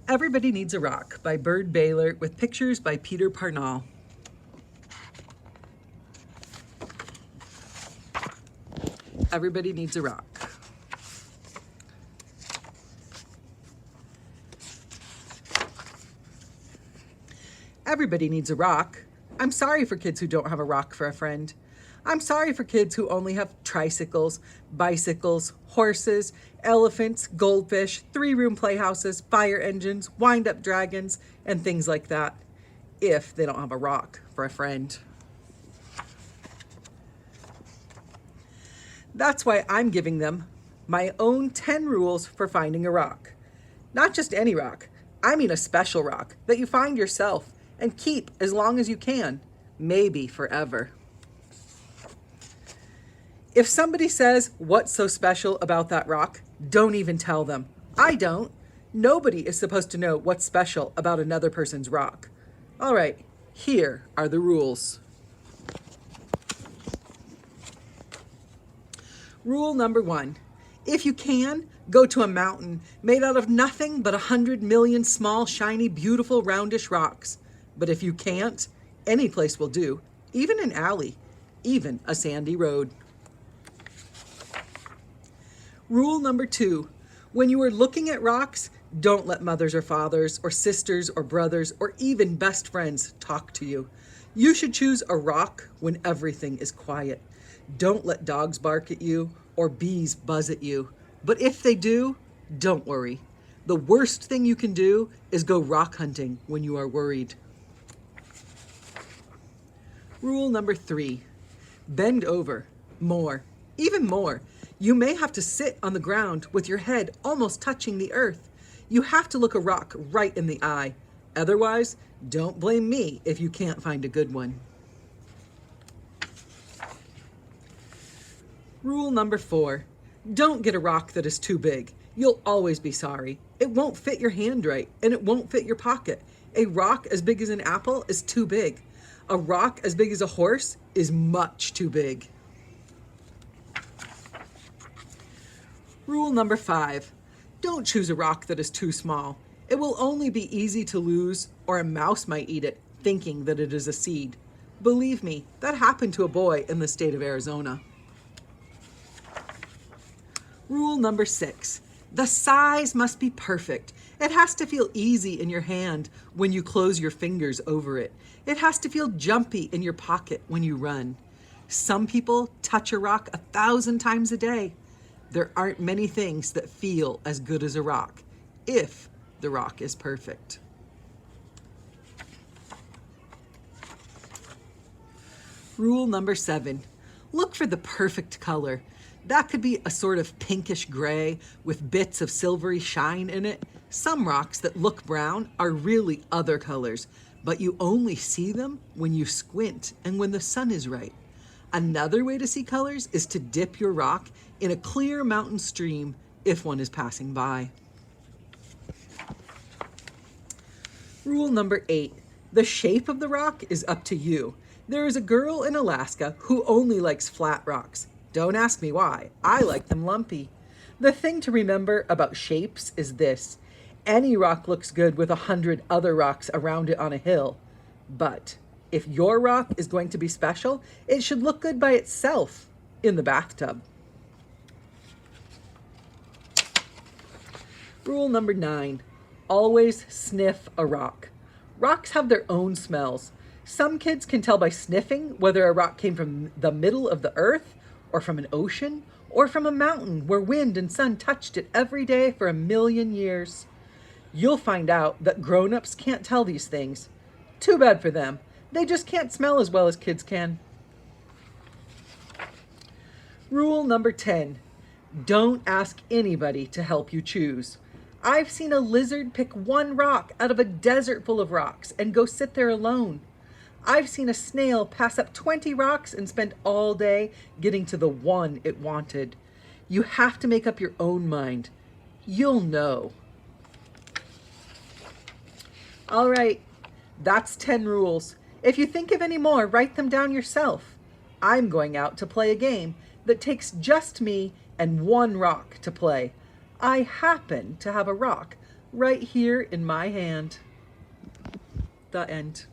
Everybody Needs a Rock by Bird Baylor with pictures by Peter Parnall. Everybody needs a rock. Everybody needs a rock. I'm sorry for kids who don't have a rock for a friend. I'm sorry for kids who only have tricycles, bicycles, horses, elephants, goldfish, 3-room playhouses, fire engines, wind-up dragons, and things like that, if they don't have a rock for a friend. That's why I'm giving them my own 10 rules for finding a rock. Not just any rock, I mean a special rock that you find yourself and keep as long as you can, maybe forever. If somebody says, "What's so special about that rock?" don't even tell them. I don't. Nobody is supposed to know what's special about another person's rock. All right, here are the rules. Rule number 1, if you can, go to a mountain made out of nothing but 100 million small, shiny, beautiful, roundish rocks. But if you can't, any place will do, even an alley, even a sandy road. Rule number 2, when you are looking at rocks, don't let mothers or fathers or sisters or brothers or even best friends talk to you. You should choose a rock when everything is quiet. Don't let dogs bark at you or bees buzz at you. But if they do, don't worry. The worst thing you can do is go rock hunting when you are worried. Rule number 3, bend over more, even more. You may have to sit on the ground with your head almost touching the earth. You have to look a rock right in the eye. Otherwise, don't blame me if you can't find a good one. Rule number 4, don't get a rock that is too big. You'll always be sorry. It won't fit your hand right, and it won't fit your pocket. A rock as big as an apple is too big. A rock as big as a horse is much too big. Rule number 5, don't choose a rock that is too small. It will only be easy to lose, or a mouse might eat it, thinking that it is a seed. Believe me, that happened to a boy in the state of Arizona. Rule number 6, the size must be perfect. It has to feel easy in your hand when you close your fingers over it. It has to feel jumpy in your pocket when you run. Some people touch a rock 1,000 times a day. There aren't many things that feel as good as a rock, if the rock is perfect. Rule number 7, look for the perfect color. That could be a sort of pinkish gray with bits of silvery shine in it. Some rocks that look brown are really other colors, but you only see them when you squint and when the sun is right. Another way to see colors is to dip your rock in a clear mountain stream if one is passing by. Rule number 8, the shape of the rock is up to you. There is a girl in Alaska who only likes flat rocks. Don't ask me why. I like them lumpy. The thing to remember about shapes is this: any rock looks good with 100 other rocks around it on a hill. But if your rock is going to be special, it should look good by itself in the bathtub. Rule number 9, always sniff a rock. Rocks have their own smells. Some kids can tell by sniffing whether a rock came from the middle of the earth, or from an ocean, or from a mountain where wind and sun touched it every day for 1,000,000 years. You'll find out that grown-ups can't tell these things. Too bad for them. They just can't smell as well as kids can. Rule number 10, don't ask anybody to help you choose. I've seen a lizard pick one rock out of a desert full of rocks and go sit there alone. I've seen a snail pass up 20 rocks and spend all day getting to the one it wanted. You have to make up your own mind. You'll know. All right, that's 10 rules. If you think of any more, write them down yourself. I'm going out to play a game that takes just me and one rock to play. I happen to have a rock right here in my hand. The end.